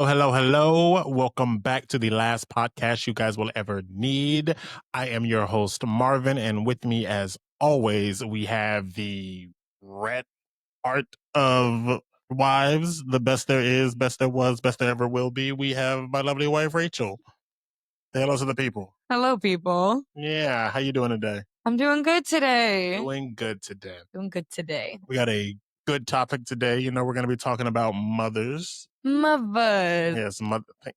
Oh, hello, hello. Welcome back to the last podcast you guys will ever need. I am your host, Marvin, and with me, as always, we have the red art of wives, the best there is, best there was, best there ever will be. We have my lovely wife, Rachel. Say hello to the people. Hello, people. Yeah, how you doing today? I'm doing good today. Doing good today. We got a good topic today. You know, we're going to be talking about mothers. Motherhood. Yes, mother. Thank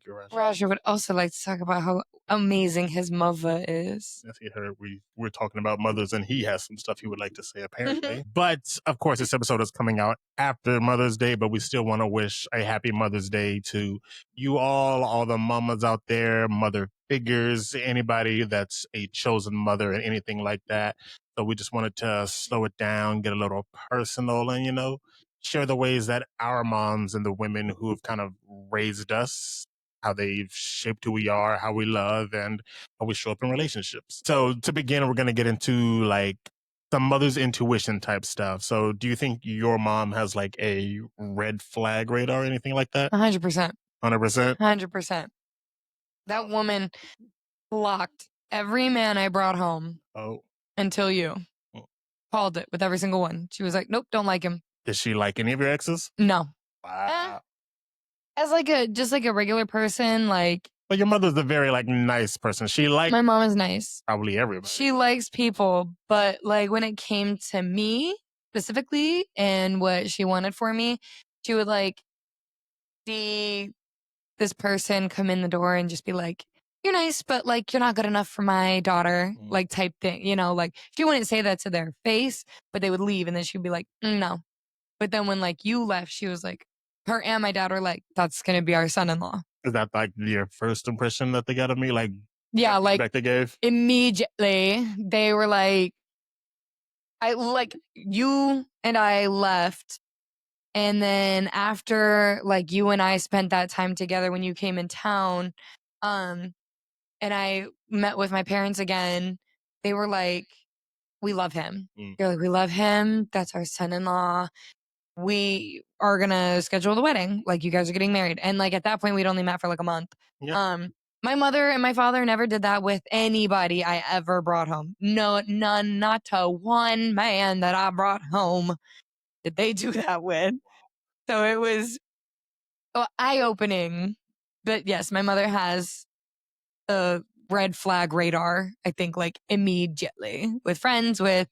you, Rachel. Roger would also like to talk about how amazing his mother is. As he heard, we're talking about mothers, and he has some stuff he would like to say, apparently. But of course, this episode is coming out after Mother's Day, but we still want to wish a happy Mother's Day to you all the mamas out there, mother figures, anybody that's a chosen mother and anything like that. So we just wanted to slow it down, get a little personal, and, you know, share the ways that our moms and the women who have kind of raised us, how they've shaped who we are, how we love, and how we show up in relationships. So to begin, we're going to get into like some mother's intuition type stuff. So do you think your mom has like a red flag radar or anything like that? 100%. 100%? 100%. That woman blocked every man I brought home until you. Called it with every single one. She was like, nope, don't like him. Did she like any of your exes? No. Wow. As just like a regular person, like. But your mother's a very like nice person. She likes my mom is nice. Probably everybody. She likes people, but like when it came to me specifically and what she wanted for me, she would like see this person come in the door and just be like, you're nice, but like you're not good enough for my daughter, like type thing, you know, like she wouldn't say that to their face, but they would leave and then she'd be like, no. But then when like you left, she was like, her and my dad were like, that's going to be our son-in-law. Is that like your first impression that they got of me? Like, yeah, like they gave? Immediately they were like, you and I left. And then after like you and I spent that time together when you came in town, and I met with my parents again, they were like, we love him. They're like, we love him. That's our son-in-law. We are going to schedule the wedding. Like you guys are getting married. And like at that point, we'd only met for like a month. Yep. My mother and my father never did that with anybody I ever brought home. No, none, not to one man that I brought home did they do that with. So it was eye-opening. But yes, my mother has a red flag radar, I think, like immediately with friends, with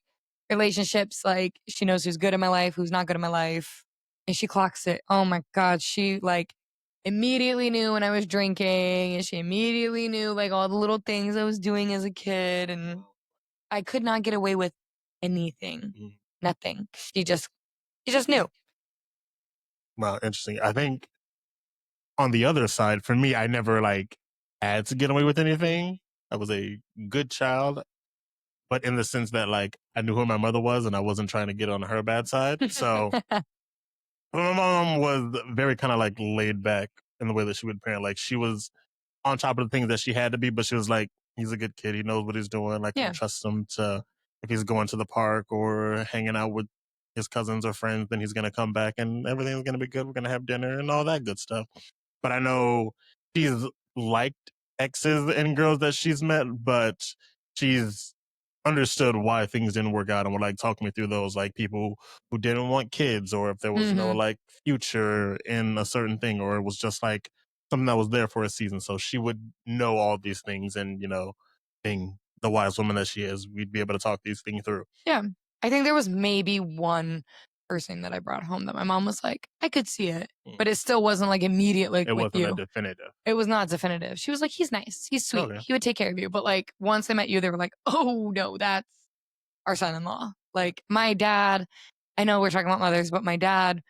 relationships. Like she knows who's good in my life, who's not good in my life. And she clocks it. Oh my God. She like immediately knew when I was drinking, and she immediately knew like all the little things I was doing as a kid. And I could not get away with anything. Nothing. She just knew. Wow, interesting. I think on the other side, for me, I never like had to get away with anything. I was a good child, but in the sense that like I knew who my mother was and I wasn't trying to get on her bad side. So my mom was very kind of like laid back in the way that she would parent. Like she was on top of the things that she had to be, but she was like, he's a good kid. He knows what he's doing. Like, I trust him to, if he's going to the park or hanging out with his cousins or friends, then he's going to come back and everything's going to be good. We're going to have dinner and all that good stuff. But I know she's liked exes and girls that she's met, but she's understood why things didn't work out and would like talk me through those, like people who didn't want kids, or if there was no like future in a certain thing, or it was just like something that was there for a season. So she would know all these things, and, you know, being the wise woman that she is, we'd be able to talk these things through. Yeah. I think there was maybe one person that I brought home that my mom was like, I could see it, but it still wasn't like immediate, like It with wasn't you. a definitive. It was not definitive. She was like, he's nice. He's sweet. Okay. He would take care of you. But like once they met you, they were like, oh no, that's our son-in-law. Like my dad, I know we're talking about mothers, but my dad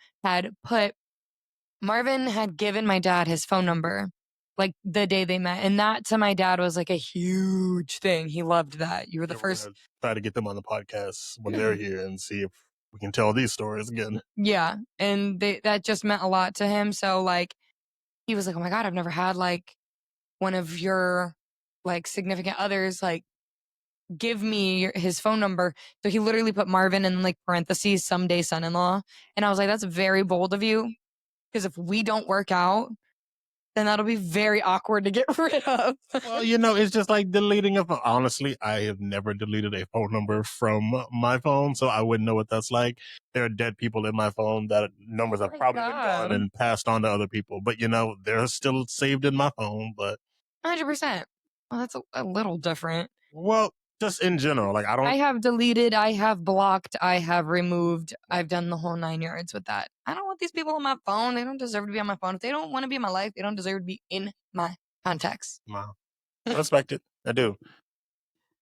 Marvin had given my dad his phone number like the day they met. And that to my dad was like a huge thing. He loved that. You were the first. Try to get them on the podcast when they're here and see if we can tell these stories again. Yeah. And that just meant a lot to him. So like, he was like, oh my God, I've never had like one of your like significant others like give me his phone number. So he literally put Marvin in like parentheses, someday son-in-law. And I was like, that's very bold of you. Because if we don't work out, then that'll be very awkward to get rid of. Well, it's just like deleting a phone. Honestly, I have never deleted a phone number from my phone, so I wouldn't know what that's like. There are dead people in my phone that numbers have probably been gone and passed on to other people, but they're still saved in my phone. But 100%. Well, that's a little different. well, just in general, like I have deleted, I have blocked, I have removed, I've done the whole 9 yards with that. I don't want these people on my phone. They don't deserve to be on my phone. If they don't want to be in my life, they don't deserve to be in my contacts. Wow. I respect it. I do.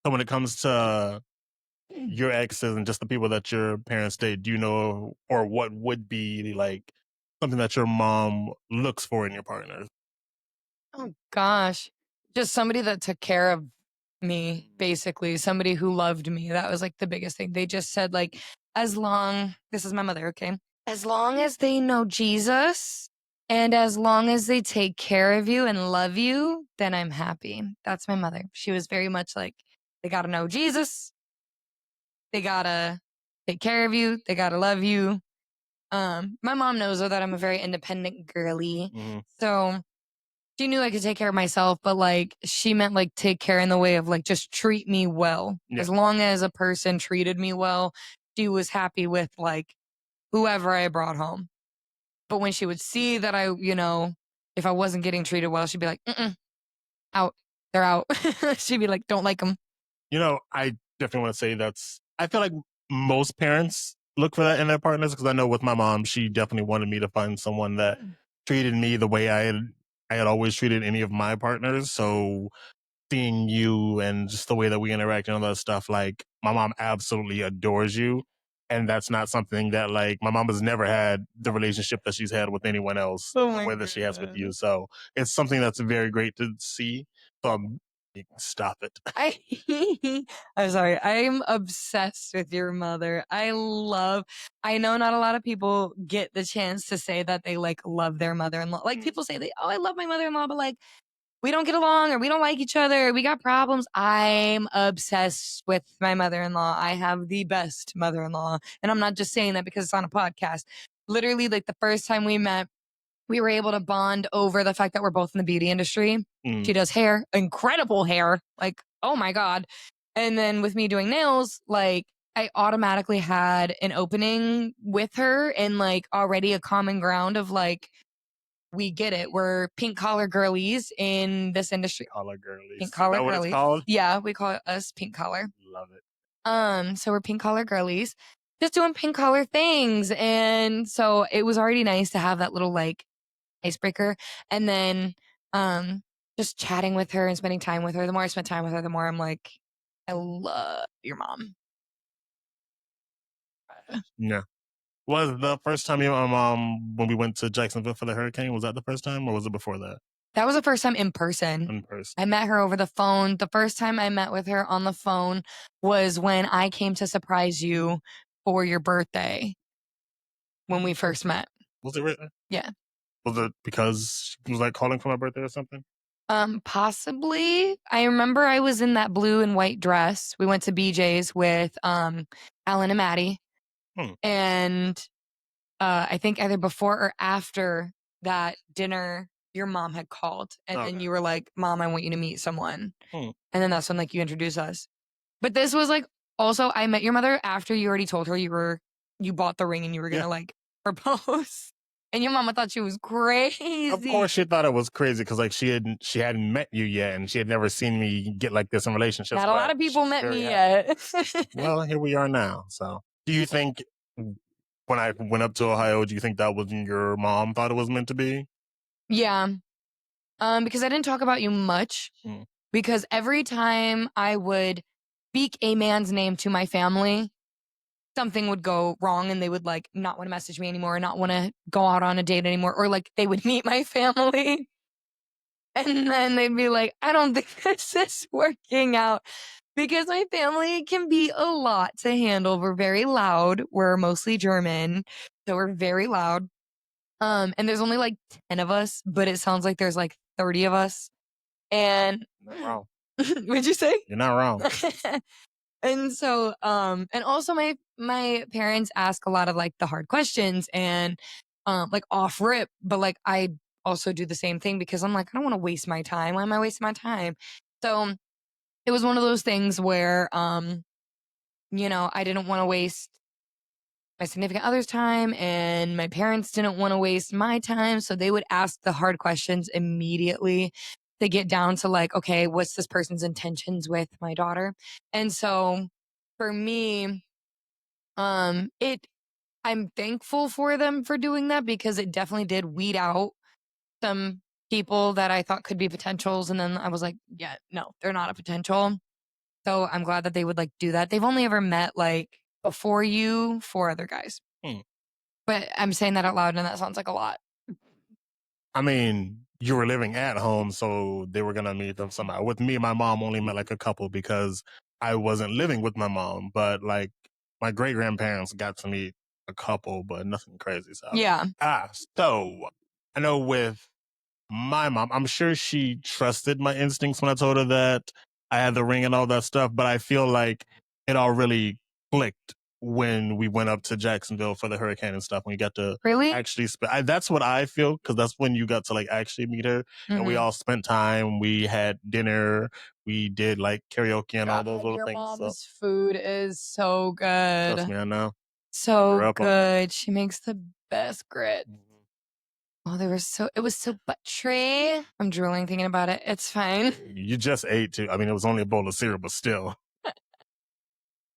So when it comes to your exes and just the people that your parents date, do you know or what would be like something that your mom looks for in your partners? Oh gosh. Just somebody that took care of me, basically. Somebody who loved me. That was like the biggest thing. They just said, like, this is my mother, okay? As long as they know Jesus and as long as they take care of you and love you, then I'm happy. That's my mother. She was very much like, they gotta know Jesus. They gotta take care of you. They gotta love you. My mom knows though that I'm a very independent girly. Mm-hmm. So she knew I could take care of myself, but like she meant like take care in the way of like just treat me well. Yeah. As long as a person treated me well, she was happy with like whoever I brought home. But when she would see that if I wasn't getting treated well, she'd be like, out. They're out. She'd be like, don't like them. I definitely want to say I feel like most parents look for that in their partners because I know with my mom, she definitely wanted me to find someone that treated me the way I had always treated any of my partners. So seeing you and just the way that we interact and all that stuff, like my mom absolutely adores you. And that's not something that like my mom has never had the relationship that she's had with anyone else, Oh my whether she has with you. God. So it's something that's very great to see. So stop it. I'm sorry. I'm obsessed with your mother. I know not a lot of people get the chance to say that they like love their mother-in-law. Like people say I love my mother-in-law, but like we don't get along or we don't like each other. We got problems. I'm obsessed with my mother-in-law. I have the best mother-in-law. And I'm not just saying that because it's on a podcast. Literally, like the first time we met, we were able to bond over the fact that we're both in the beauty industry. She does hair, incredible hair. Like, oh my God. And then with me doing nails, like I automatically had an opening with her and like already a common ground of like, we get it. We're pink collar girlies in this industry. Collar girlies. Pink collar Is that what girlies. it's called? Yeah, we call us pink collar. Love it. So we're pink collar girlies, just doing pink collar things. And so it was already nice to have that little like icebreaker. And then just chatting with her and spending time with her. The more I spent time with her, the more I'm like, I love your mom. Yeah. Was the first time you and my mom when we went to Jacksonville for the hurricane? Was that the first time, or was it before that? That was the first time in person. In person. I met her over the phone. The first time I met with her on the phone was when I came to surprise you for your birthday when we first met. Was it written? Yeah. Was it because she was like calling for my birthday or something? Possibly. I remember I was in that blue and white dress. We went to BJ's with Alan and Maddie. And I think either before or after that dinner, your mom had called and then you were like, Mom, I want you to meet someone. And then that's when like you introduced us. But this was like also I met your mother after you already told her you bought the ring and you were gonna like propose. And your mama thought she was crazy. Of course, she thought it was crazy because like she hadn't met you yet, and she had never seen me get like this in relationships. Not a lot of people met me yet. Well, here we are now. So, do you think when I went up to Ohio, do you think that was your mom thought it was meant to be? Yeah. Because I didn't talk about you much. Because every time I would speak a man's name to my family, something would go wrong and they would like not want to message me anymore, or not want to go out on a date anymore, or like they would meet my family. And then they'd be like, I don't think this is working out because my family can be a lot to handle. We're very loud. We're mostly German. So we're very loud. And there's only like 10 of us, but it sounds like there's like 30 of us. And Not wrong. what'd you say? You're not wrong. And so, and also my parents ask a lot of like the hard questions and, like off rip, but like I also do the same thing because I'm like, I don't want to waste my time. Why am I wasting my time? So it was one of those things where, I didn't want to waste my significant other's time and my parents didn't want to waste my time. So they would ask the hard questions immediately to get down to like, okay, what's this person's intentions with my daughter? And so for me, it I'm thankful for them for doing that because it definitely did weed out some people that I thought could be potentials. And then I was like, yeah, no, they're not a potential. So I'm glad that they would like do that. They've only ever met like before you, four other guys. Hmm. But I'm saying that out loud and that sounds like a lot. I mean, you were living at home, so they were gonna meet them somehow. With me, my mom only met like a couple because I wasn't living with my mom, but like my great grandparents got to meet a couple, but nothing crazy. So Yeah. so I know with my mom, I'm sure she trusted my instincts when I told her that I had the ring and all that stuff, but I feel like it all really clicked when we went up to Jacksonville for the hurricane and stuff. When we got to Really? actually spend, that's what I feel, because that's when you got to like actually meet her, and we Mm-hmm. all spent time. We had dinner, we did like karaoke and all those God, little your things. So mom's food is so trust good. me, I know. I So grew up on it. good. She makes the best grit. Mhm. Oh, it was so buttery. I'm drooling thinking about it. It's fine. You just ate too. I mean, it was only a bowl of cereal, but still.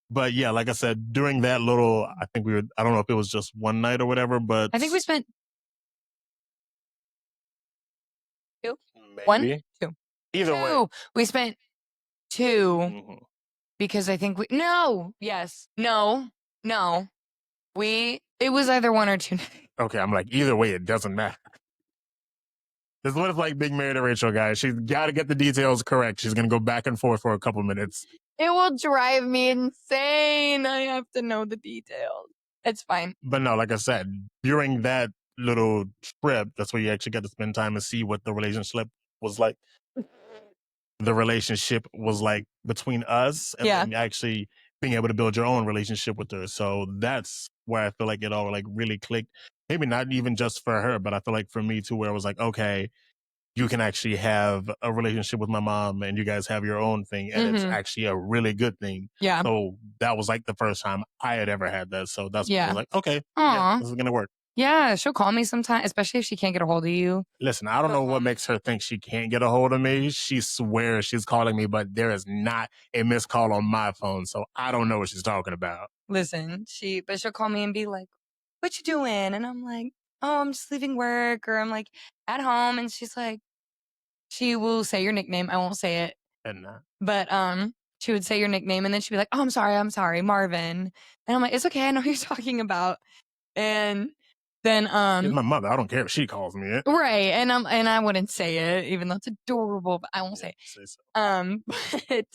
But yeah, like I said, during that little, I think I don't know if it was just one night or whatever, but I think we spent two, one, maybe. two, Either way. two. We spent two Mhm. because I think no, yes, no, no. It was either one or two. Okay, I'm like, either way, it doesn't matter. This is what it's like being married to Rachel, guys. She's got to get the details correct. She's going to go back and forth for a couple minutes. It will drive me insane. I have to know the details. It's fine. But no, like I said, during that little trip, that's where you actually got to spend time and see what the relationship was like. The relationship was like between us, and Yeah. then actually being able to build your own relationship with her. So that's where I feel like it all like really clicked. Maybe not even just for her, but I feel like for me too, where it was like, okay, you can actually have a relationship with my mom and you guys have your own thing, and it's Mm-hmm. actually a really good thing. Yeah. So that was like the first time I had ever had that. So that's when I Yeah. was like, okay, yeah, Aw. this is gonna work. Yeah. She'll call me sometime, especially if she can't get a hold of you. Listen, I don't She'll know call what me. makes her think she can't get a hold of me. She swears she's calling me, but there is not a missed call on my phone. So I don't know what she's talking about. Listen, but she'll call me and be like, "What you doing?" And I'm like, "Oh, I'm just leaving work," or I'm like at home, and she's like, she will say your nickname. I won't say it, And but she would say your nickname, and then she'd be like, "Oh, I'm sorry, Marvin," and I'm like, "It's okay, I know who you're talking about," and then it's my mother. I don't care if she calls me it. right, and I wouldn't say it, even though it's adorable, but I won't Yeah, say it. say so. But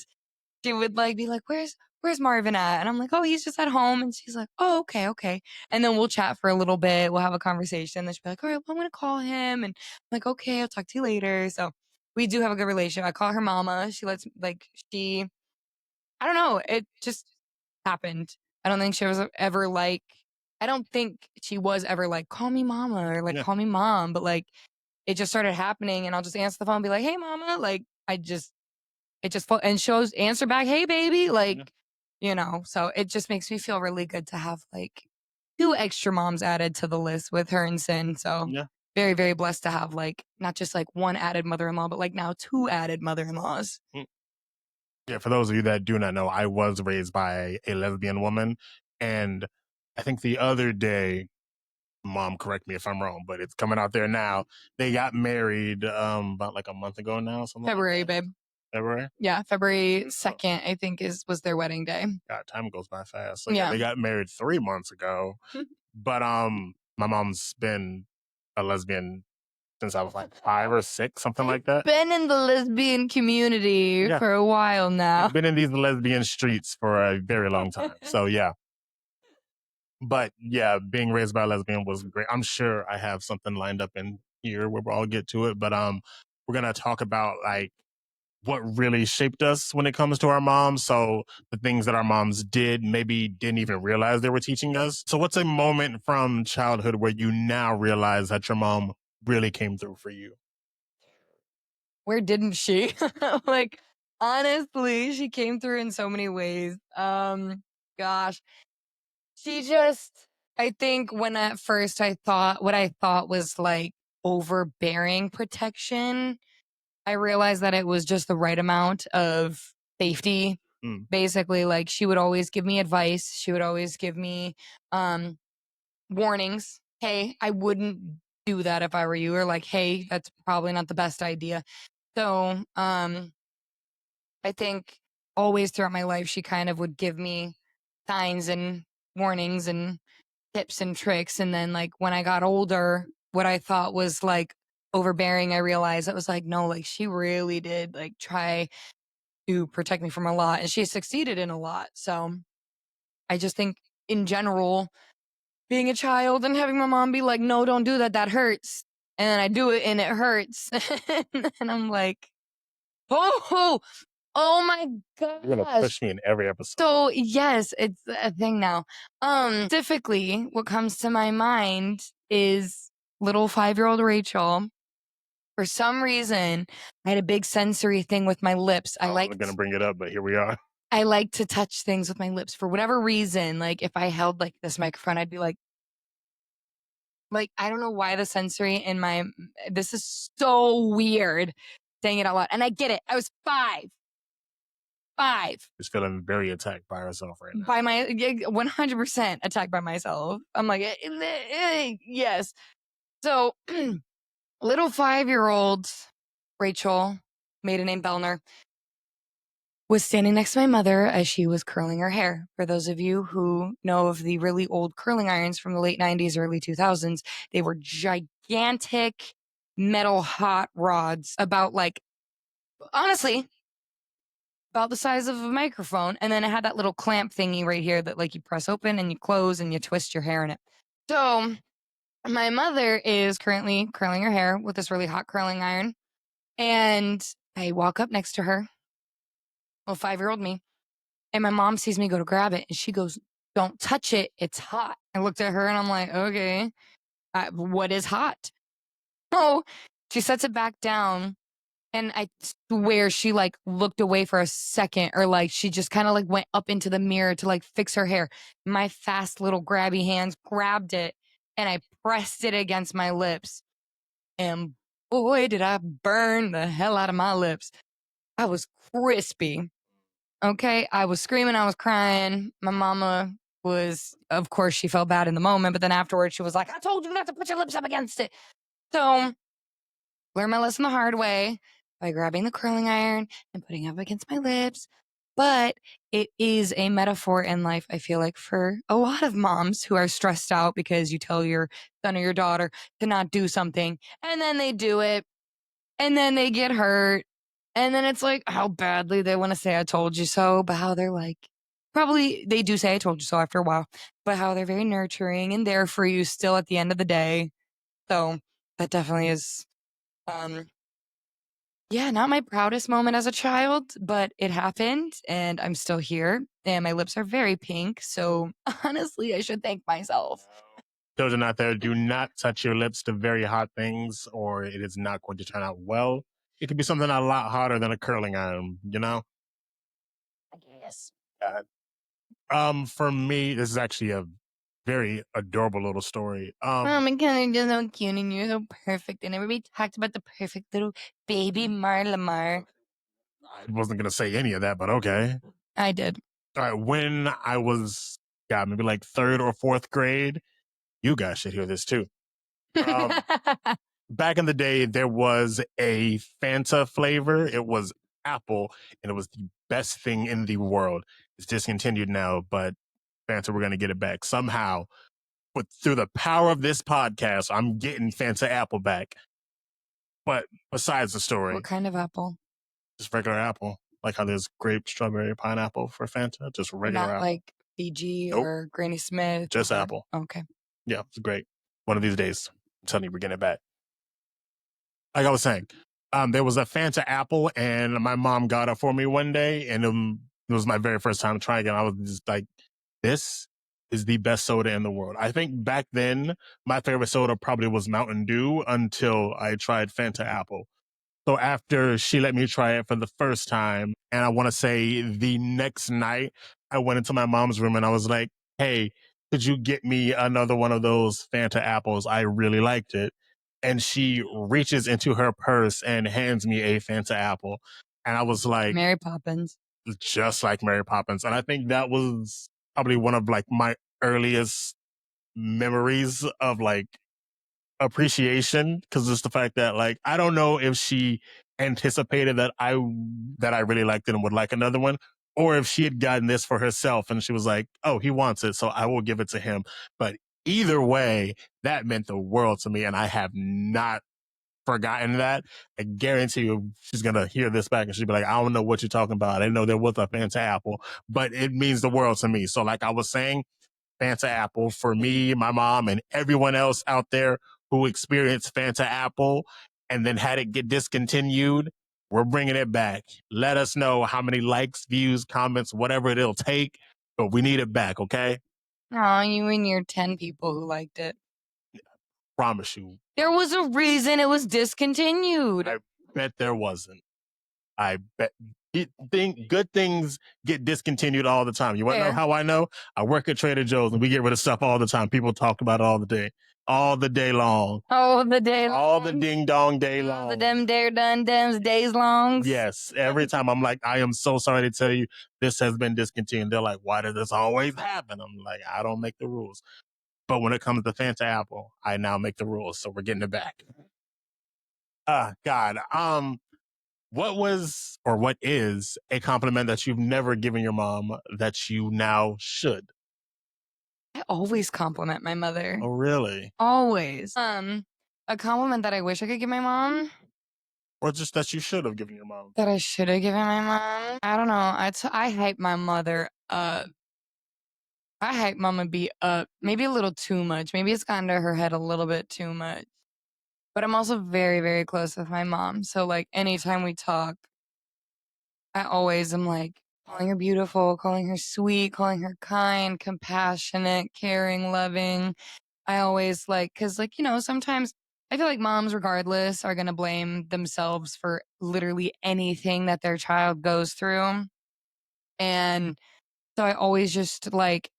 she would like be like, Where's Marvin at? And I'm like, oh, he's just at home. And she's like, oh, okay, okay. And then we'll chat for a little bit. We'll have a conversation. Then she'll be like, all right, well, I'm gonna call him. And I'm like, okay, I'll talk to you later. So we do have a good relationship. I call her mama. She lets like I don't know, it just happened. I don't think she was ever like I don't think she was ever like, call me mama or like Yeah, call me mom, but like it just started happening and I'll just answer the phone and be like, hey mama. Like it just and shows answer back, "Hey, baby," yeah, like, so it just makes me feel really good to have, like, 2 extra moms added to the list with her and Sin, so yeah. very, very blessed to have, like, not just, like, 1 added mother-in-law, but, like, now 2 added mother-in-laws. Mm. Yeah, for those of you that do not know, I was raised by a lesbian woman. And I think the other day, mom, correct me if I'm wrong, but it's coming out there now. They got married about like a month ago now, something like February, that. babe. February? Yeah, February So 2nd, I think was their wedding day. God, time goes by fast. So yeah, Yeah. they got married 3 months ago. But my mom's been a lesbian since I was like 5 or 6, something They've like that. been in the lesbian community Yeah. for a while They've now. been in these lesbian streets for a very long time. So yeah. But yeah, being raised by a lesbian was great. I'm sure I have something lined up in here where we'll all get to it. But we're gonna talk about like what really shaped us when it comes to our moms. So the things that our moms did maybe didn't even realize they were teaching us. So what's a moment from childhood where you now realize that your mom really came through for you? Where didn't she? Like, honestly, she came through in so many ways. Gosh, she just, I think when at first I thought what I thought was like overbearing protection, I realized that it was just the right amount of safety. Mm. Basically, like she would always give me advice. She would always give me um warnings. Hey, I wouldn't do that if I were you, or like, hey, that's probably not the best idea. So, I think always throughout my life, she kind of would give me signs and warnings and tips and tricks. And then, like, when I got older, what I thought was like overbearing, I realized it was like, no, like, she really did like try to protect me from a lot, and she succeeded in a lot. So, I just think in general, being a child and having my mom be like, no, don't do that, that hurts. And then I do it and it hurts. And I'm like, oh, oh my You're gonna gosh. push me in every episode. So yes, it's a thing now. Specifically, what comes to my mind is little 5-year-old Rachel. For some reason, I had a big sensory thing with my lips. I wasn't gonna bring it up, but here we are. I like to touch things with my lips for whatever reason. Like if I held like this microphone, I'd be like I don't know why the sensory in my this is so weird saying it out loud. And I get it. I was 5. Just feeling very attacked by herself right now. By my 100% attacked by myself. I'm like, yes. So, little 5-year-old Rachel, maiden name Bellner, was standing next to my mother as she was curling her hair. For those of you who know of the really old curling irons from the late 90s, early 2000s, they were gigantic metal hot rods about like, honestly, about the size of a microphone. And then it had that little clamp thingy right here that like you press open and you close and you twist your hair in it. So my mother is currently curling her hair with this really hot curling iron. And I walk up next to her, little 5-year-old me, and my mom sees me go to grab it and she goes, don't touch it. It's hot. I looked at her and I'm like, okay, what is hot? Oh, she sets it back down. And I swear she like looked away for a second, or like she just kind of like went up into the mirror to like fix her hair. My fast little grabby hands grabbed it and I pressed it against my lips. And boy, did I burn the hell out of my lips. I was crispy. Okay. I was screaming. I was crying. My mama was, of course, she felt bad in the moment, but then afterwards she was like, I told you not to put your lips up against it. So learn my lesson the hard way by grabbing the curling iron and putting it up against my lips. But it is a metaphor in life, I feel like, for a lot of moms who are stressed out because you tell your son or your daughter to not do something and then they do it and then they get hurt. And then it's like how badly they want to say, I told you so, but how they're like, probably they do say, I told you so after a while, but how they're very nurturing and there for you still at the end of the day. So that definitely is um, yeah, not my proudest moment as a child, but it happened and I'm still here and my lips are very pink. So honestly, I should thank myself. Children out there, do not touch your lips to very hot things, or it is not going to turn out well. It could be something a lot hotter than a curling iron, you know? I guess. Uh, for me, this is actually a very adorable little story. Oh my god, you're so cute and you're so perfect. And everybody talked about the perfect little baby Marlamar. I wasn't gonna say any of that, but okay. I did. All right, when I was, yeah, maybe like third or fourth grade, you guys should hear this too. Um, back in the day, there was a Fanta flavor. It was apple, and it was the best thing in the world. It's discontinued now, but Fanta, we're gonna get it back somehow. But through the power of this podcast, I'm getting Fanta apple back. But besides the story, What kind of apple? just regular apple. Like how there's grape, strawberry, pineapple for Fanta, just regular Not apple. like Fiji Nope, or Granny Smith. just Or, apple. okay. Yeah, it's great. One of these days, I'm telling you, we're getting it back. Like I was saying, There was a Fanta apple, and my mom got it for me one day, and it was my very first time trying it. I was just like, "This is the best soda in the world." I think back then my favorite soda probably was Mountain Dew until I tried Fanta apple. So after she let me try it for the first time, and I want to say the next night, I went into my mom's room and I was like, "Hey, could you get me another one of those Fanta apples? I really liked it." And she reaches into her purse and hands me a Fanta apple. And I was like, Mary Poppins. just like Mary Poppins. And I think that was probably one of like my earliest memories of like appreciation, because it's the fact that like I don't know if she anticipated that I really liked it and would like another one, or if she had gotten this for herself and she was like, "Oh, he wants it, so I will give it to him." But either way, that meant the world to me, and I have not forgotten that. I guarantee you, she's gonna hear this back and she'll be like, "I don't know what you're talking about. I didn't know there was a Fanta apple," but it means the world to me. So, like I was saying, Fanta Apple for me, my mom, and everyone else out there who experienced Fanta Apple and then had it get discontinued. We're bringing it back. Let us know how many likes, views, comments, whatever it'll take, but we need it back, okay? Oh, you and your 10 people who liked it. Promise you. There was a reason it was discontinued. I bet there wasn't. I bet good things get discontinued all the time. You want to know Fair. how I know? I work at Trader Joe's and we get rid of stuff all the time. People talk about it all the day long. Oh, the day All the long. ding dong day Oh, long. the dem dare done dems days longs. Yes. Every time I'm like, "I am so sorry to tell you this has been discontinued." They're like, "Why does this always happen?" I'm like, "I don't make the rules." But when it comes to Fanta Apple, I now make the rules. So we're getting it back. God. What was or what is a compliment that you've never given your mom that you now should? I always compliment my mother. Oh, really? Always. A compliment that I wish I could give my mom Or just that you should have given your mom? that I should have given my mom. I don't know. I hype my mother up. I hype Mama B up maybe a little too much. Maybe it's gotten to her head a little bit too much. But I'm also very, very close with my mom. So like anytime we talk, I always am like calling her beautiful, calling her sweet, calling her kind, compassionate, caring, loving. I always like, cause like, sometimes I feel like moms, regardless, are going to blame themselves for literally anything that their child goes through. And so I always just like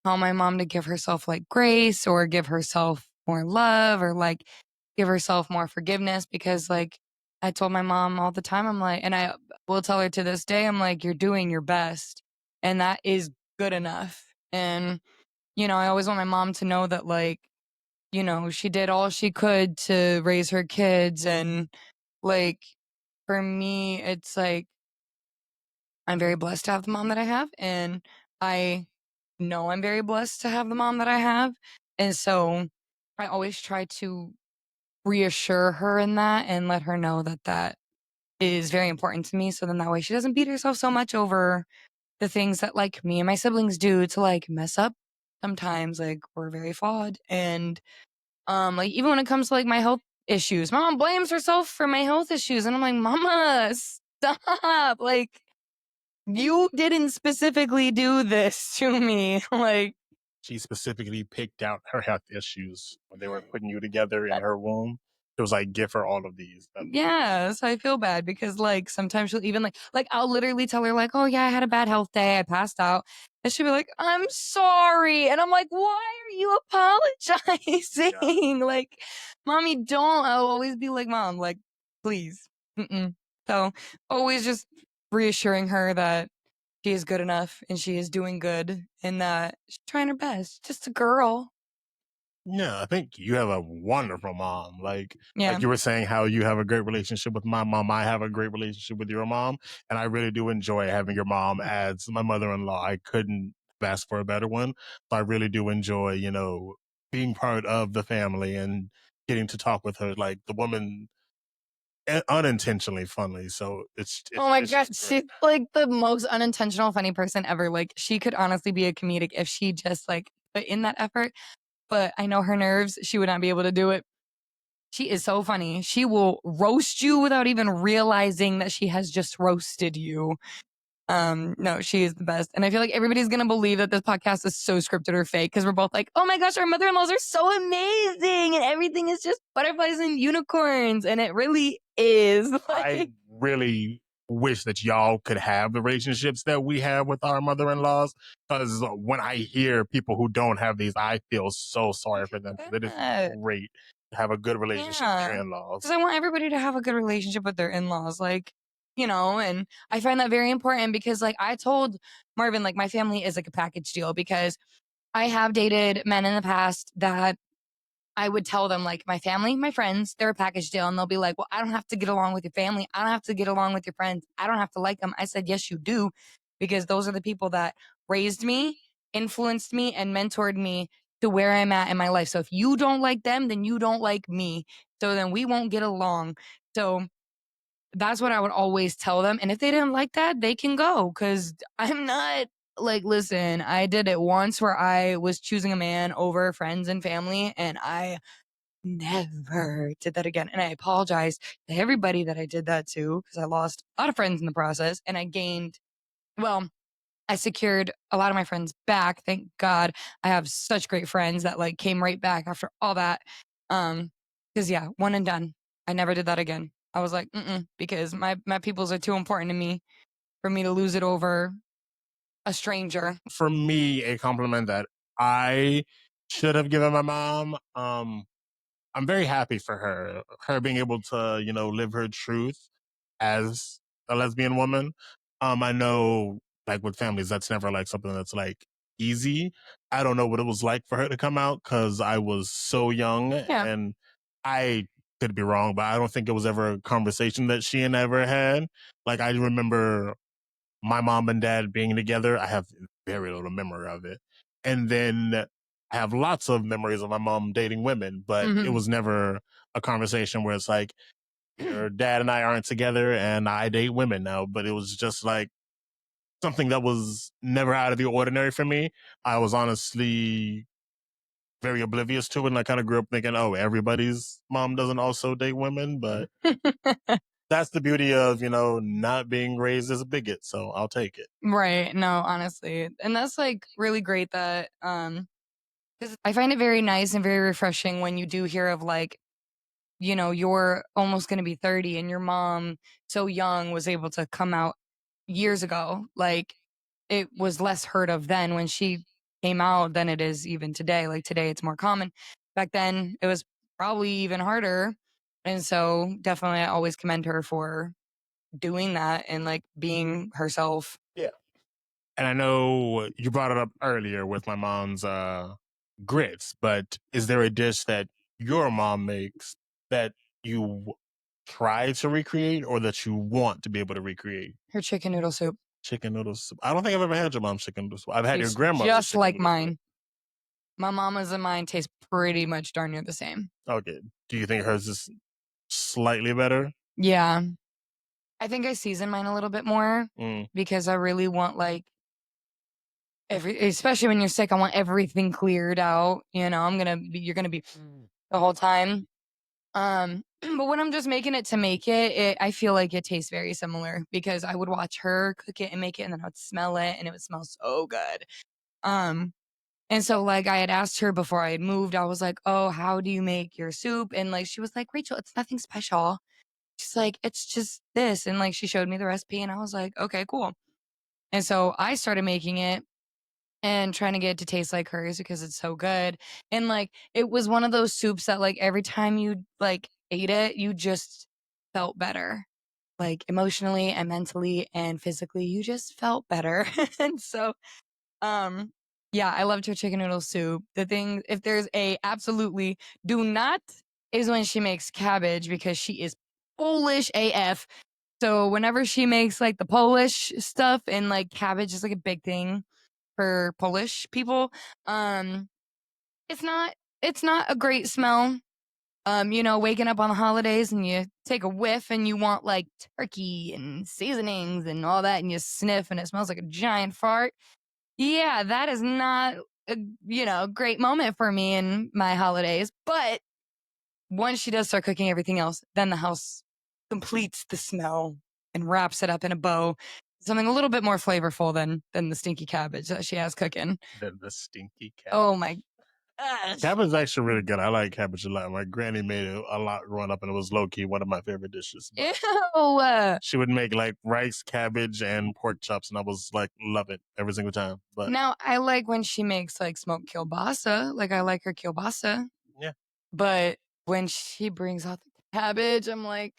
tell my mom to give herself like grace or give herself more love or like give herself more forgiveness because like I told my mom all the time, I'm like, and I will tell her to this day, I'm like, you're doing your best and that is good enough. And, I always want my mom to know that like, she did all she could to raise her kids. And like, for me, it's like, I'm very blessed to have the mom that I have. And I know I'm very blessed to have the mom that I have. And so I always try to reassure her in that and let her know that that is very important to me. So then that way she doesn't beat herself so much over the things that like me and my siblings do to like mess up sometimes. Like we're very flawed. And like even when it comes to like my health issues, my mom blames herself for my health issues. And I'm like, Mama, stop. Like you didn't specifically do this to me. Like, She specifically picked out her health issues when they were putting you together in her womb. It was like, give her all of these. yeah, so I feel bad because like sometimes she'll even like I'll literally tell her like, "Oh yeah, I had a bad health day. I passed out." And she'll be like, "I'm sorry." And I'm like, "Why are you apologizing?" Yeah. Like, "Mommy, don't." I'll always be like, "Mom, like, please." Mm-mm. So, always just reassuring her that she is good enough and she is doing good and that she's trying her best. Just a girl. Yeah, I think you have a wonderful mom. Yeah. Like you were saying how you have a great relationship with my mom. I have a great relationship with your mom, and I really do enjoy having your mom as my mother-in-law. I couldn't ask for a better one. So I really do enjoy, being part of the family and getting to talk with her. Like the woman unintentionally funny. So Oh my it's god, just great. she's like the most unintentional funny person ever. Like she could honestly be a comedic if she just like put in that effort. But I know her nerves, she would not be able to do it. She is so funny. She will roast you without even realizing that she has just roasted you. No, she is the best. And I feel like everybody's gonna believe that this podcast is so scripted or fake because we're both like, oh my gosh, our mother-in-laws are so amazing and everything is just butterflies and unicorns. And it really is. I really wish that y'all could have the relationships that we have with our mother-in-laws. Because when I hear people who don't have these, I feel so sorry for them. Because it is Yeah. great to have a good relationship with your Yeah. Because in-laws. I want everybody to have a good relationship with their in-laws. And I find that very important because I told Marvin, my family is like a package deal because I have dated men in the past that I would tell them my family, my friends, they're a package deal. And they'll be like, well, I don't have to get along with your family. I don't have to get along with your friends. I don't have to like them. I said, yes, you do. Because those are the people that raised me, influenced me, and mentored me to where I'm at in my life. So if you don't like them, then you don't like me. So then we won't get along. So that's what I would always tell them. And if they didn't like that, they can go because I'm not listen, I did it once where I was choosing a man over friends and family, and I never did that again. And I apologize to everybody that I did that to because I lost a lot of friends in the process and well, I secured a lot of my friends back. Thank God. I have such great friends that came right back after all that. Cause yeah, one and done. I never did that again. I was like, because my peoples are too important to me for me to lose it over a stranger. For me, a compliment that I should have given my mom. I'm very happy for her being able to, live her truth as a lesbian woman. I know with families, that's never something that's easy. I don't know what it was like for her to come out because I was so young Yeah. and I could be wrong, but I don't think it was ever a conversation that she and I ever had. I remember my mom and dad being together. I have very little memory of it. And then I have lots of memories of my mom dating women, but it Hmm. was never a conversation where it's like, your dad and I aren't together and I date women now. But it was just something that was never out of the ordinary for me. I was honestly very oblivious to it. And I kind of grew up thinking, oh, everybody's mom doesn't also date women. But that's the beauty of, not being raised as a bigot. So I'll take it. Right. No, honestly. And that's really great that 'cause I find it very nice and very refreshing when you do hear of you're almost going to be 30 and your mom so young was able to come out years ago. It was less heard of then when she came out than it is even today. Today it's more common. Back then it was probably even harder. And so definitely I always commend her for doing that and being herself. Yeah. And I know you brought it up earlier with my mom's grits, but is there a dish that your mom makes that you try to recreate or that you want to be able to recreate? Her chicken noodle soup Chicken noodle soup. I don't think I've ever had your mom's chicken noodle soup. I've had your tastes grandmother's just chicken like noodle soup. mine. My mama's and mine taste pretty much darn near the same. Okay. Do you think hers is slightly better? Yeah. I think I season mine a little bit more Mm. because I really want especially when you're sick, I want everything cleared out. You're gonna be the whole time. But when I'm just making it to make it, I feel like it tastes very similar because I would watch her cook it and make it, and then I would smell it, and it would smell so good. Um, and so I had asked her before I had moved, I was like, "Oh, how do you make your soup?" And she was like, "Rachel, it's nothing special." She's like, "It's just this," and she showed me the recipe, and I was like, "Okay, cool." And so I started making it and trying to get it to taste like hers because it's so good. And it was one of those soups that every time you ate it, you just felt better. Emotionally and mentally and physically, you just felt better. And so um yeah, I loved her chicken noodle soup. The thing, if there's a absolutely do not, is when she makes cabbage because she is Polish AF. So whenever she makes the Polish stuff and cabbage is a big thing for Polish people. Um, it's not a great smell. Waking up on the holidays and you take a whiff and you want turkey and seasonings and all that and you sniff and it smells like a giant fart. Yeah, that is not a great moment for me in my holidays. But once she does start cooking everything else, then the house completes the smell and wraps it up in a bow. Something a little bit more flavorful than the stinky cabbage that she has cooking. The stinky cabbage. Oh my gosh. Cabbage is actually really good. I like cabbage a lot. My granny made it a lot growing up, and it was low key one of my favorite dishes. But Ew. she would make like rice, cabbage, and pork chops, and I was like, love it every single time. But Now I like when she makes like smoked kielbasa. Like I like her kielbasa. yeah, But when she brings out the cabbage, I'm like,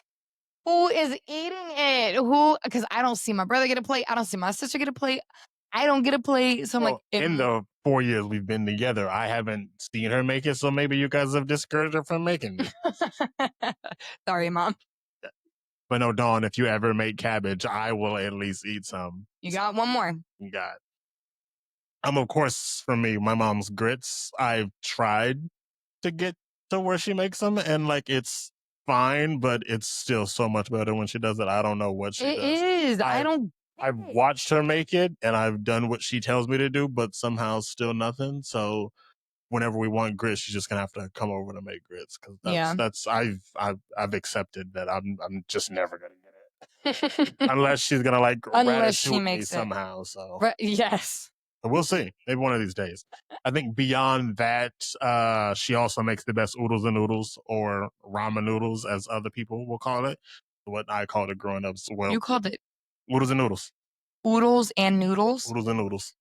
who is eating it? Who? Because I don't see my brother get a plate. I don't see my sister get a plate. I don't get a plate. So I'm like, well, in the 4 years we've been together, I haven't seen her make it, so maybe you guys have discouraged her from making it. Sorry, mom. But no, Dawn, if you ever make cabbage, I will at least eat some. You got one more. You got. Of course, for me, my mom's grits. I've tried to get to where she makes them, and like it's fine, but it's still so much better when she does it. I don't know what she It does. is. I don't. I've watched her make it, and I've done what she tells me to do, but somehow still nothing. So whenever we want grits, she's just gonna have to come over to make grits because Yeah. that's I've accepted that I'm just never gonna get it unless she's gonna like Unless she ratatouille me makes it. somehow. So Yes. but we'll see. Maybe one of these days. I think beyond that, she also makes the best oodles and noodles, or ramen noodles, as other people will call it. What I called it growing up. Well, You called it oodles and noodles. oodles and noodles. Oodles and noodles.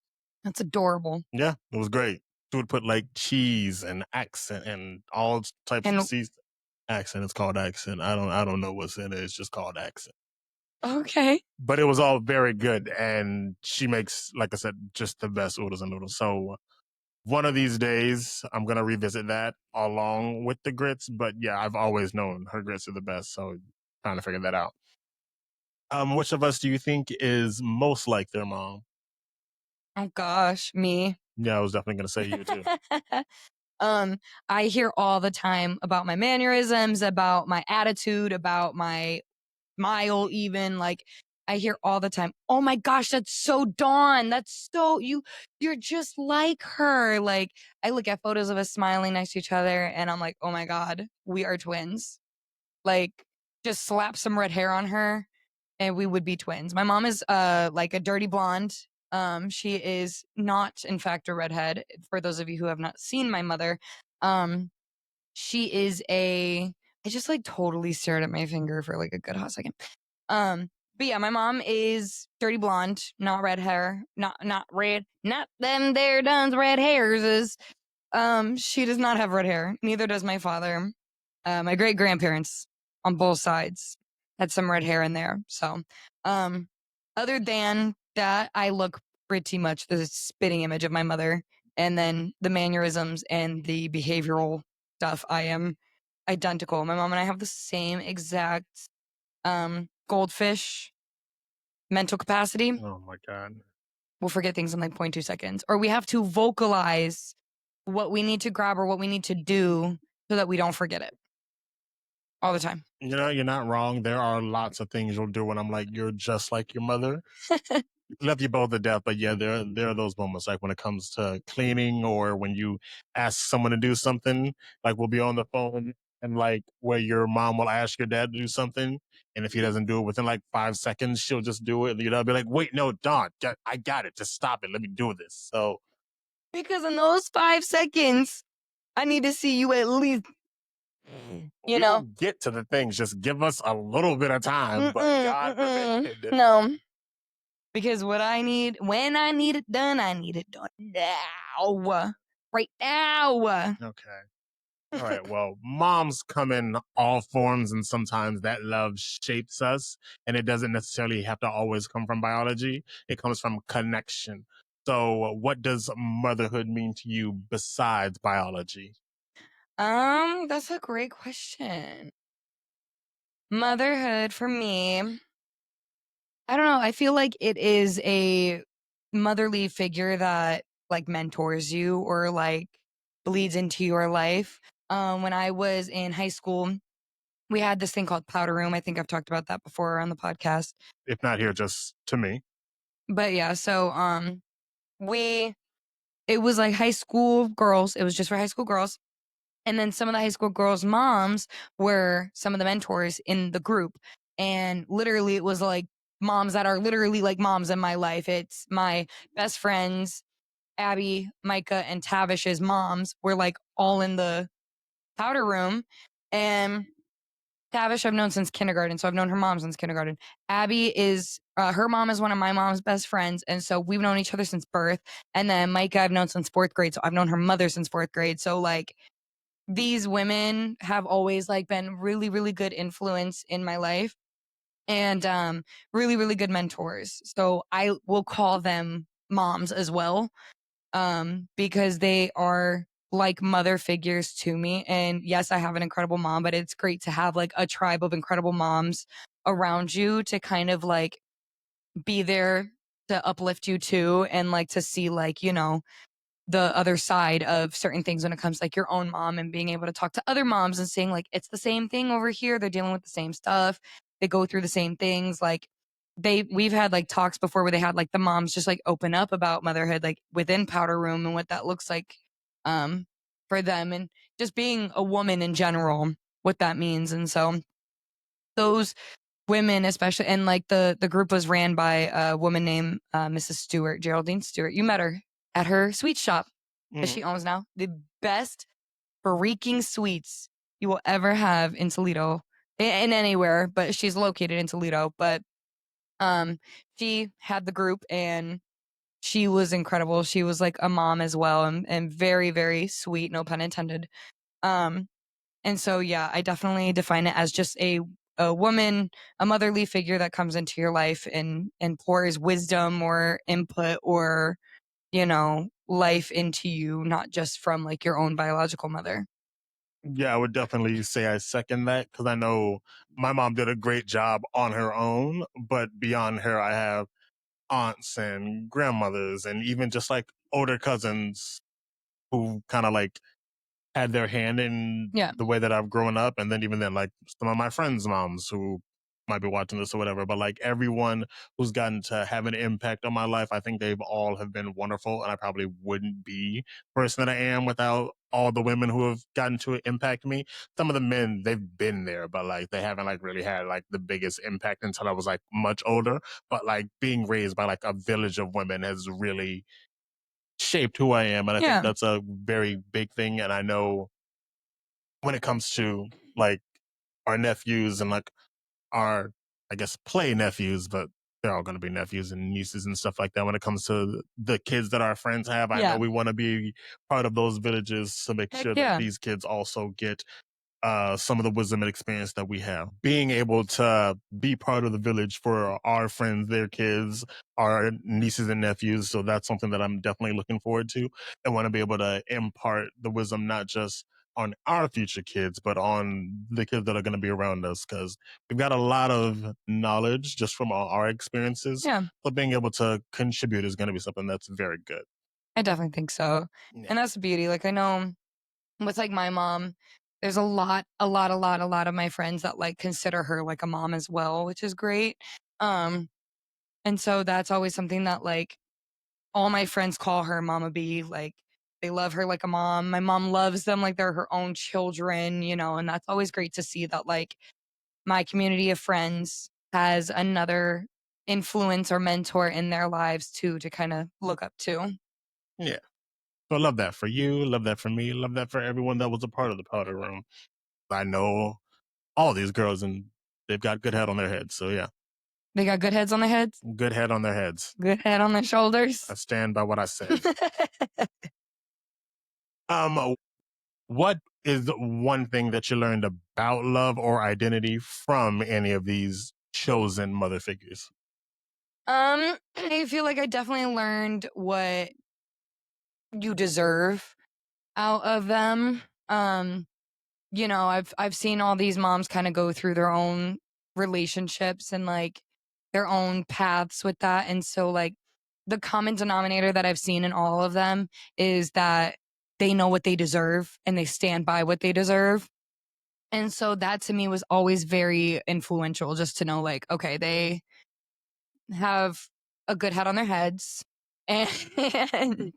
That's adorable. Yeah, it was great. She would put like cheese and accent and all types of And seasoning. Accent. It's called accent. I don't know what's in it. It's just called accent. okay. But it was all very good, and she makes, like I said, just the best oodles and noodles. So one of these days, I'm gonna revisit that along with the grits. But yeah, I've always known her grits are the best, so trying to figure that out. Which of us do you think is most like their mom? Oh gosh, me. Yeah, I was definitely gonna say you too. I hear all the time about my mannerisms, about my attitude, about my smile, even like I hear all the time, oh my gosh, that's so Dawn. That's so you're just like her. Like I look at photos of us smiling next to each other and I'm like, oh my God, we are twins. Like just slap some red hair on her and we would be twins. My mom is like a dirty blonde. She is not in fact a redhead. For those of you who have not seen my mother, um she is a I just like totally stared at my finger for like a good hot second. But yeah, my mom is dirty blonde, not red hair, not red, not them there done's red hairs is. She does not have red hair. Neither does my father. My great grandparents on both sides had some red hair in there. So, um, other than that, I look pretty much the spitting image of my mother. And then the mannerisms and the behavioral stuff, I am identical. My mom and I have the same exact goldfish mental capacity. Oh my god. We'll forget things in like 0.2 seconds. Or we have to vocalize what we need to grab or what we need to do so that we don't forget it all the time. You know, you're not wrong. There are lots of things you'll do when I'm like, you're just like your mother. Love you both to death, but yeah, there are those moments like when it comes to cleaning or when you ask someone to do something, like we'll be on the phone and like where your mom will ask your dad to do something, and if he doesn't do it within like 5 seconds, she'll just do it. You know, be like, wait, no, Don, I got it. Just stop it. Let me do this. So Because in those 5 seconds, I need to see you at least, you we'll know. get to the things. Just give us a little bit of time, but God forbid. No. Because what I need, when I need it done, I need it done now. Right now. Okay. All right. Well, moms come in all forms, and sometimes that love shapes us, and it doesn't necessarily have to always come from biology. It comes from connection. So, what does motherhood mean to you besides biology? That's a great question. Motherhood for me, I don't know. I feel like it is a motherly figure that like mentors you or like bleeds into your life. When I was in high school, we had this thing called powder room. I think I've talked about that before on the podcast. If not here, just to me. But yeah, so we it was like high school girls. It was just for high school girls. And then some of the high school girls' moms were some of the mentors in the group. And literally, it was like moms that are literally like moms in my life. It's my best friends, Abby, Micah, and Tavish's moms were like all in the powder room. And Tavish, I've known since kindergarten. So I've known her mom since kindergarten. Abby is, her mom is one of my mom's best friends. And so we've known each other since birth. And then Micah, I've known since fourth grade. So I've known her mother since fourth grade. So like, these women have always like been really, really good influence in my life and really, really good mentors. So I will call them moms as well, because they are like mother figures to me. And yes, I have an incredible mom, but it's great to have like a tribe of incredible moms around you to kind of like be there to uplift you too, and like to see like, you know, the other side of certain things when it comes to, like, your own mom, and being able to talk to other moms and saying like it's the same thing over here, they're dealing with the same stuff, they go through the same things, like we've had like talks before where they had like the moms just like open up about motherhood like within powder room and what that looks like um for them, and just being a woman in general, what that means. And so those women especially, and like the group was ran by a woman named Mrs. Stewart, Geraldine Stewart. You met her at her sweet shop that Mhm. she owns now. The best freaking sweets you will ever have in Toledo, in anywhere, but she's located in Toledo. But um, she had the group and she was incredible. She was like a mom as well, and very, very sweet, no pun intended. Um, and so, yeah, I definitely define it as just a woman, a motherly figure that comes into your life and pours wisdom or input or, you know, life into you, not just from like your own biological mother. Yeah, I would definitely say I second that because I know my mom did a great job on her own, but beyond her, I have aunts and grandmothers and even just like older cousins who kind of like had their hand in Yeah. the way that I've grown up. And then even then, like some of my friends' moms who might be watching this or whatever, but like everyone who's gotten to have an impact on my life, I think they've all have been wonderful. And I probably wouldn't be the person that I am without all the women who have gotten to impact me. Some of the men, they've been there, but like they haven't like really had like the biggest impact until I was like much older. But like being raised by like a village of women has really shaped who I am. And I think Yeah. that's a very big thing. And I know when it comes to like our nephews and like our, I guess, play nephews, but they're all going to be nephews and nieces and stuff like that. When it comes to the kids that our friends have, I know Yeah. we want to be part of those villages to make Heck sure that yeah. these kids also get some of the wisdom and experience that we have. Being able to be part of the village for our friends, their kids, our nieces and nephews. So that's something that I'm definitely looking forward to and want to be able to impart the wisdom, not just on our future kids, but on the kids that are going to be around us. Cause we've got a lot of knowledge just from all our experiences. Yeah. So being able to contribute is going to be something that's very good. I definitely think so. Yeah. And that's the beauty. Like I know with like my mom, there's a lot of my friends that like consider her like a mom as well, which is great. Um, and so that's always something that like all my friends call her Mama B. Like they love her like a mom. My mom loves them like they're her own children, you know, and that's always great to see that like my community of friends has another influence or mentor in their lives too to kind of look up to. Yeah. So I love that for you. Love that for me. Love that for everyone that was a part of the powder room. I know all these girls and they've got good head on their heads. So yeah, They got good heads on their heads, good head on their heads. good head on their I shoulders. stand by what I said. Um, what is one thing that you learned about love or identity from any of these chosen mother figures? I feel like I definitely learned what you deserve out of them. Um, you know, I've seen all these moms kind of go through their own relationships and like their own paths with that. And so like the common denominator that I've seen in all of them is that they know what they deserve and they stand by what they deserve. And so that to me was always very influential, just to know like, okay, they have a good head on their heads and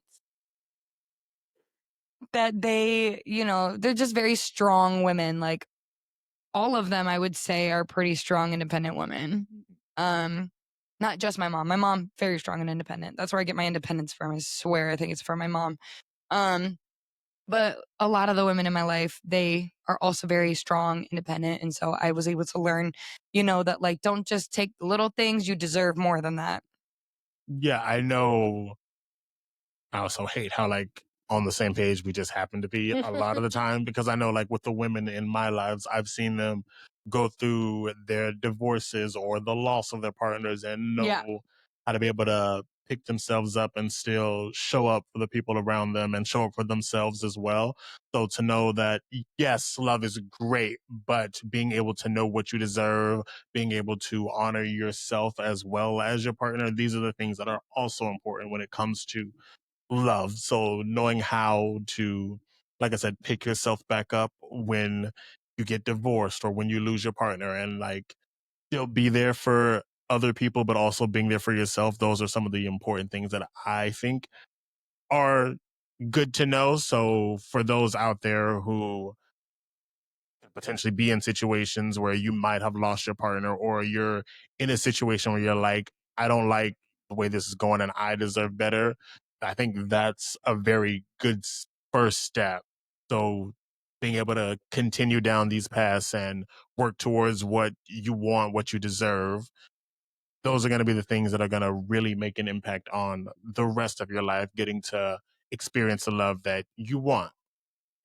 that they, they're just very strong women. Like all of them, I would say, are pretty strong, independent women. Um, Not just my mom. My mom, very strong and independent. That's where I get my independence from. I swear, I think it's from my mom. Um, but a lot of the women in my life, they are also very strong, independent. And so I was able to learn, that like, don't just take the little things, you deserve more than that. Yeah, I know. I also hate how like on the same page we just happen to be a lot of the time, because I know like with the women in my lives, I've seen them go through their divorces or the loss of their partners and Yeah. know how to be able to pick themselves up and still show up for the people around them and show up for themselves as well. So to know that yes, love is great, but being able to know what you deserve, being able to honor yourself as well as your partner, these are the things that are also important when it comes to love. So knowing how to, like I said, pick yourself back up when you get divorced or when you lose your partner, and like still be there for other people, but also being there for yourself. Those are some of the important things that I think are good to know. So for those out there who potentially be in situations where you might have lost your partner, or you're in a situation where you're like, I don't like the way this is going and I deserve better. I think that's a very good first step. So being able to continue down these paths and work towards what you want, what you deserve, those are going to be the things that are going to really make an impact on the rest of your life, getting to experience the love that you want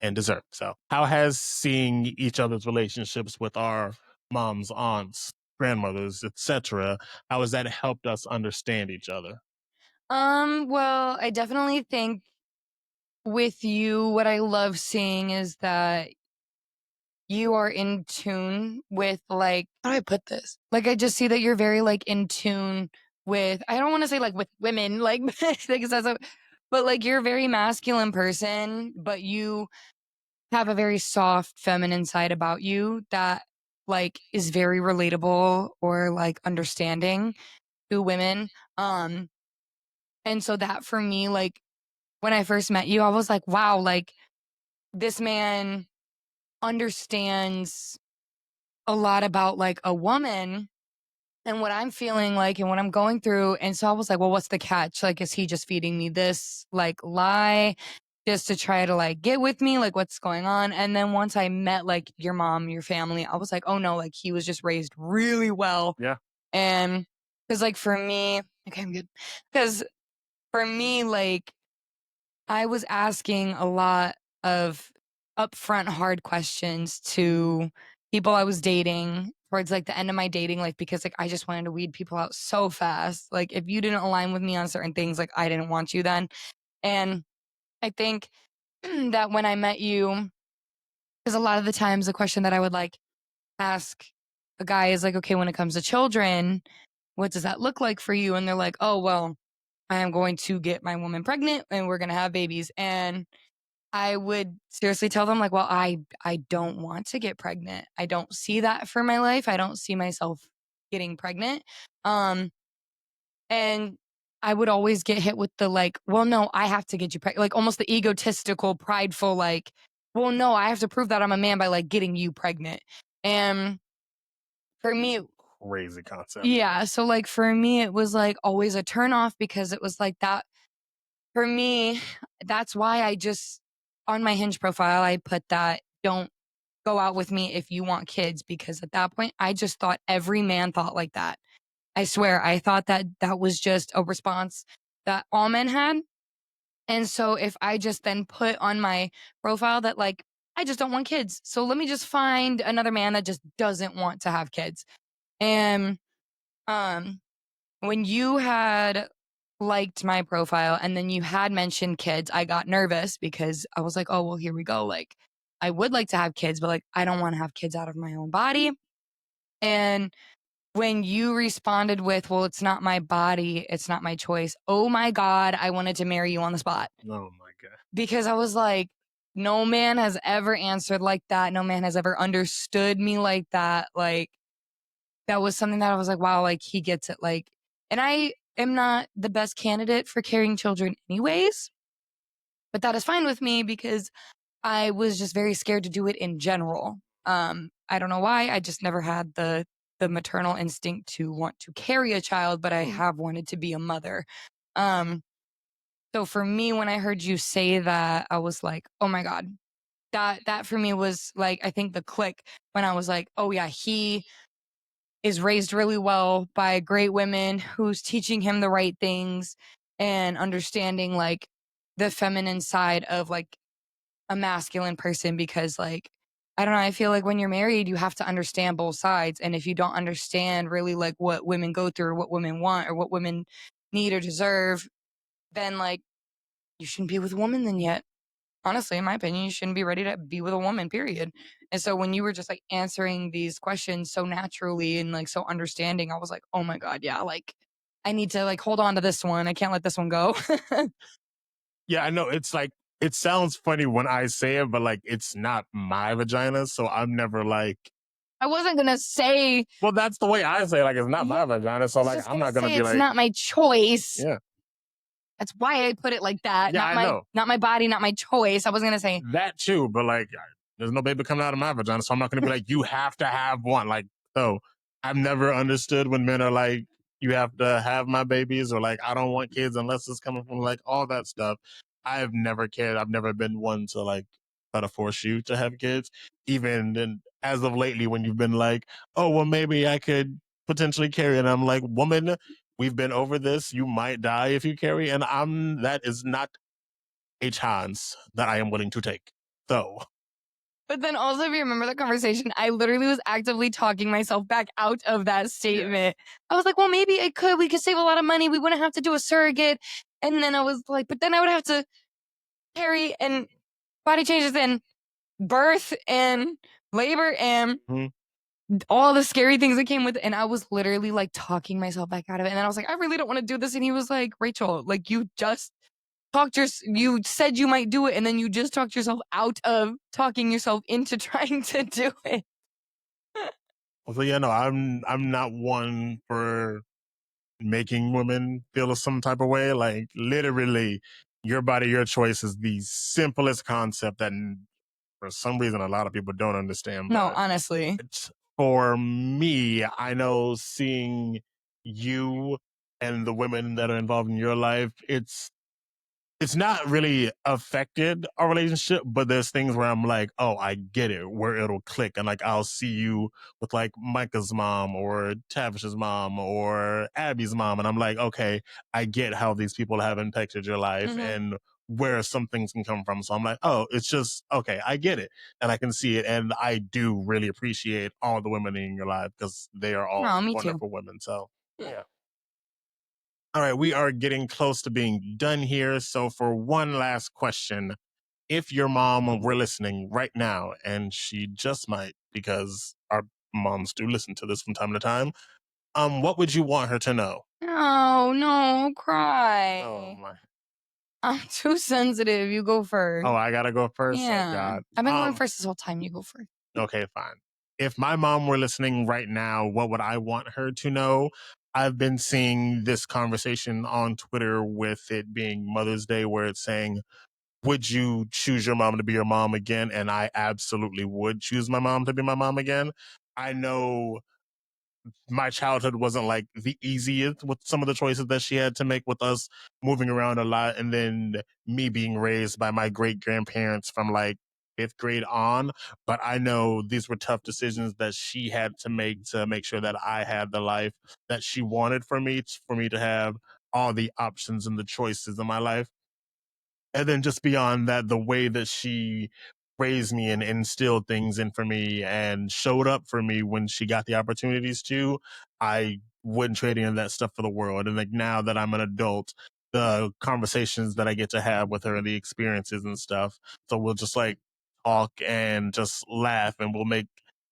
and deserve. So, how has seeing each other's relationships with our moms, aunts, grandmothers, etc., how has that helped us understand each other? Well, I definitely think with you, what I love seeing is that you are in tune with like, how do I put this? Like I just see that you're very like in tune with, I don't want to say like with women, like because that's a, but like you're a very masculine person, but you have a very soft feminine side about you that like is very relatable or like understanding to women. Um and so that for me, like when I first met you, I was like, wow, like this man understands a lot about like a woman and what I'm feeling like and what I'm going through. And so I was like, well, what's the catch? Like, is he just feeding me this like lie just to try to like get with me? Like, what's going on? And then once I met like your mom, your family, I was like, oh no, like he was just raised really well. Yeah. And because like for me, okay, I'm good. Because for me, like I was asking a lot of upfront hard questions to people I was dating towards like the end of my dating life because like I just wanted to weed people out so fast. Like if you didn't align with me on certain things, like I didn't want you then. And I think that when I met you, because a lot of the times the question that I would like ask a guy is like, okay, when it comes to children, what does that look like for you? And they're like, oh, well, I am going to get my woman pregnant and we're going to have babies. And I would seriously tell them like, well, I don't want to get pregnant. I don't see that for my life. I don't see myself getting pregnant. Um and I would always get hit with the like, well, no, I have to get you pregnant. Like almost the egotistical, prideful, like, well, no, I have to prove that I'm a man by like getting you pregnant. And for me, Crazy concept. yeah. So like for me, it was like always a turn off because it was like that for me, that's why I just on my Hinge profile, I put that don't go out with me if you want kids because at that point, I just thought every man thought like that. I swear, I thought that that was just a response that all men had. And so if I just then put on my profile that like I just don't want kids. So let me just find another man that just doesn't want to have kids. And um when you had liked my profile and then you had mentioned kids, I got nervous because I was like, oh, well, here we go. Like, I would like to have kids, but like, I don't want to have kids out of my own body. And when you responded with, well, it's not my body, it's not my choice. Oh my God, I wanted to marry you on the spot Oh my God. because I was like, no man has ever answered like that. No man has ever understood me like that. Like, that was something that I was like, wow, like he gets it. Like, and I am not the best candidate for carrying children anyways, But that is fine with me because I was just very scared to do it in general. I don't know why. I just never had the maternal instinct to want to carry a child, but I have wanted to be a mother. Um, so for me, when I heard you say that, I was like, oh my God. That for me was like, I think the click when I was like, oh yeah, he is raised really well by great women who's teaching him the right things and understanding like the feminine side of like a masculine person because like I don't know, I feel like when you're married you have to understand both sides, and if you don't understand really like what women go through or what women want or what women need or deserve, then like you shouldn't be with a woman then yet. Honestly, in my opinion, you shouldn't be ready to be with a woman, period. And so when you were just like answering these questions so naturally and like so understanding, I was like, oh my God, yeah, like I need to like hold on to this one. I can't let this one go. Yeah, I know. It's like, it sounds funny when I say it, but like, it's not my vagina. So I'm never like, I wasn't gonna say well, that's the way I say it. Like, it's not yeah, my vagina. I So was like, just I'm gonna not going to say be it's like, not my choice. yeah, That's why I put it like that. yeah, I know Not my body, not my choice. I wasn't gonna say that too. But like, there's no baby coming out of my vagina. So I'm not going to be like, you have to have one. Like, so I've never understood when men are like, you have to have my babies, or like, I don't want kids unless it's coming from like all that stuff. I've never cared. I've never been one to like try to force you to have kids. Even then, as of lately, when you've been like, oh, well, maybe I could potentially carry. And I'm like, woman, we've been over this. You might die if you carry. And that is not a chance that I am willing to take. So, but then also, if you remember the conversation, I literally was actively talking myself back out of that statement. I was like, well, maybe we could save a lot of money. We wouldn't have to do a surrogate. And then I was like, but then I would have to carry and body changes and birth and labor and mhm. all the scary things that came with it. And I was literally like talking myself back out of it. And then I was like, I really don't want to do this. And he was like, Rachel, like you said you might do it, and then you just talked yourself out of talking yourself into trying to do it. So yeah, no, I'm not one for making women feel some type of way. Like, literally, your body, your choice is the simplest concept that for some reason a lot of people don't understand. No, But honestly. for me, I know seeing you and the women that are involved in your life, it's not really affected our relationship, but there's things where I'm like, oh, I get it, where it'll click. And like, I'll see you with like Micah's mom or Tavish's mom or Abby's mom. And I'm like, okay, I get how these people have impacted your life Mm-hmm. and where some things can come from. So I'm like, oh, it's just, okay, I get it. And I can see it. And I do really appreciate all the women in your life because they are all No, me too. wonderful women. So yeah. All right, we are getting close to being done here. So, for one last question, if your mom were listening right now, and she just might, because our moms do listen to this from time to time, what would you want her to know? No, no, Oh cry. my! I'm too sensitive. You go Oh, first. I gotta go first. Oh Yeah. God. I've been going first this whole time. You go first. Okay, fine. If my mom were listening right now, what would I want her to know? I've been seeing this conversation on Twitter with it being Mother's Day, where it's saying, would you choose your mom to be your mom again? And I absolutely would choose my mom to be my mom again. I know my childhood wasn't like the easiest with some of the choices that she had to make with us moving around a lot. And then me being raised by my great grandparents from like fifth grade on. But I know these were tough decisions that she had to make sure that I had the life that she wanted for me to have all the options and the choices in my life. And then just beyond that, the way that she raised me and instilled things in for me and showed up for me when she got the opportunities to, I wouldn't trade any of that stuff for the world. And like, now that I'm an adult, the conversations that I get to have with her and the experiences and stuff. So we'll just like talk and just laugh, and we'll make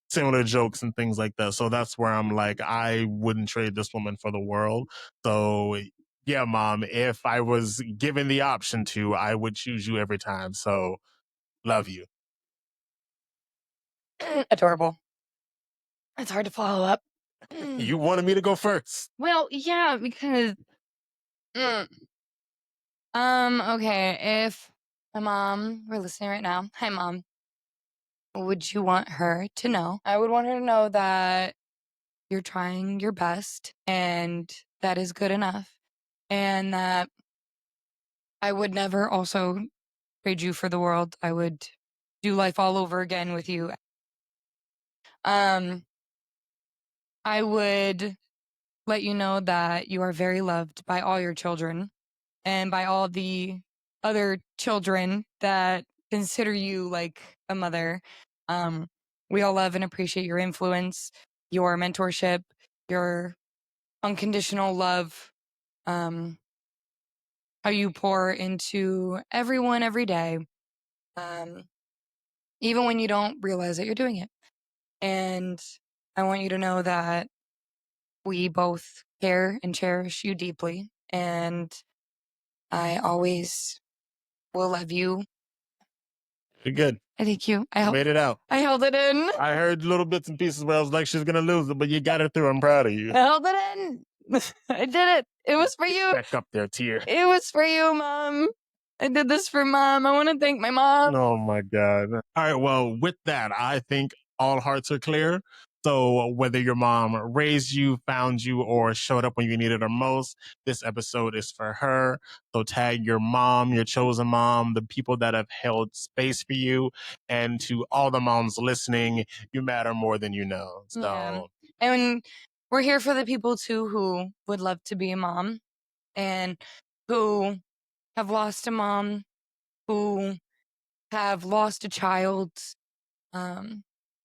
similar jokes and things like that. So that's where I'm like, I wouldn't trade this woman for the world. So yeah, mom, if I was given the option to, I would choose you every time. So love you. Adorable. It's hard to follow up. You wanted me to go first. Well, yeah, because mm, okay, if My mom, we're listening right now. Hi, Mom. What would you want her to know? I would want her to know that you're trying your best and that is good enough. And that I would never also trade you for the world. I would do life all over again with you. Um, I would let you know that you are very loved by all your children and by all the other children that consider you like a mother. Um, we all love and appreciate your influence, your mentorship, your unconditional love, um, how you pour into everyone every day, um, even when you don't realize that you're doing it. And I want you to know that we both care and cherish you deeply. And I always will love you. You're good. I thank you. You made it out. I held it in. I heard little bits and pieces where I was like, she's gonna lose it, but you got it through. I'm proud of you. I held it in. I did it. It was for you. Back up there, tear. It was for you, Mom. I did this for Mom. I want to thank my mom. Oh my God. All right. Well, with that, I think all hearts are clear. So whether your mom raised you, found you, or showed up when you needed her most, this episode is for her. So tag your mom, your chosen mom, the people that have held space for you, and to all the moms listening, you matter more than you know. So Yeah. And we're here for the people too who would love to be a mom and who have lost a mom, who have lost a child.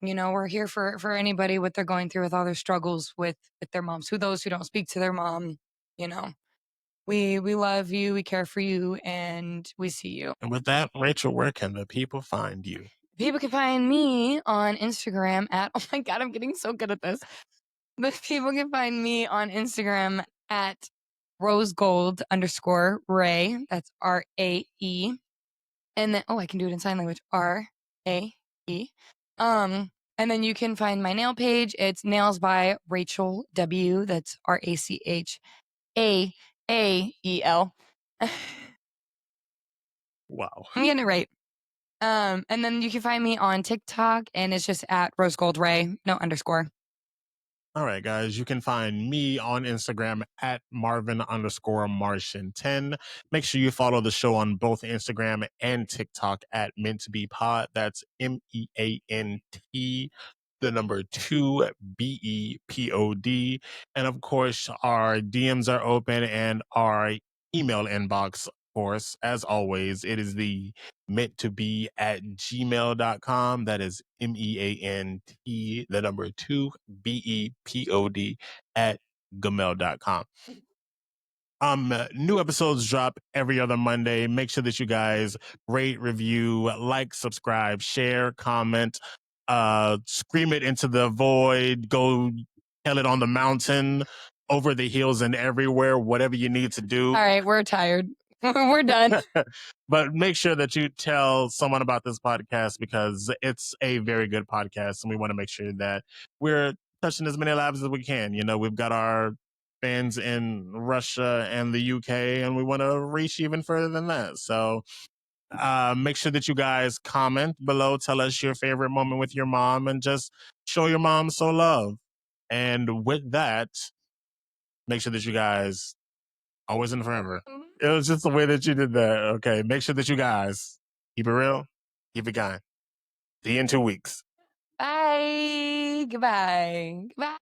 We're here for anybody what they're going through with all their struggles with their moms, who those who don't speak to their mom, you know. We love you, we care for you, and we see you. and with that, Rachel, where can the people find you? People can find me on Instagram at, oh my God, I'm getting so good at this. But people can find me on Instagram at rosegold_Ray. That's RAE. And then, oh, I can do it in sign language. RAE. And then you can find my nail page. It's Nails by Rachel W. That's RACHAAEL. Wow. I'm getting it right. And then you can find me on TikTok, and it's just at rosegoldray, no underscore. All right, guys, you can find me on Instagram at Marvin_Martian10. Make sure you follow the show on both Instagram and TikTok at Meant to Be Pod. That's MEANT, the number 2BEPOD. And of course, our DMs are open and our email inbox, of course, as always, it is the meant to be at gmail.com. That is MEANT, the number 2BEPOD at gmail.com. New episodes drop every other Monday. Make sure that you guys rate, review, like, subscribe, share, comment, scream it into the void, go tell it on the mountain, over the hills and everywhere, whatever you need to do. All right, we're tired. We're done. But make sure that you tell someone about this podcast because it's a very good podcast and we want to make sure that we're touching as many lives as we can. You know, we've got our fans in Russia and the UK and we want to reach even further than that. So make sure that you guys comment below, tell us your favorite moment with your mom and just show your mom some love. And with that, make sure that you guys always and forever. It was just the way that you did that. Okay. Make sure that you guys keep it real, keep it kind. See you in 2 weeks. Bye. Goodbye. Goodbye.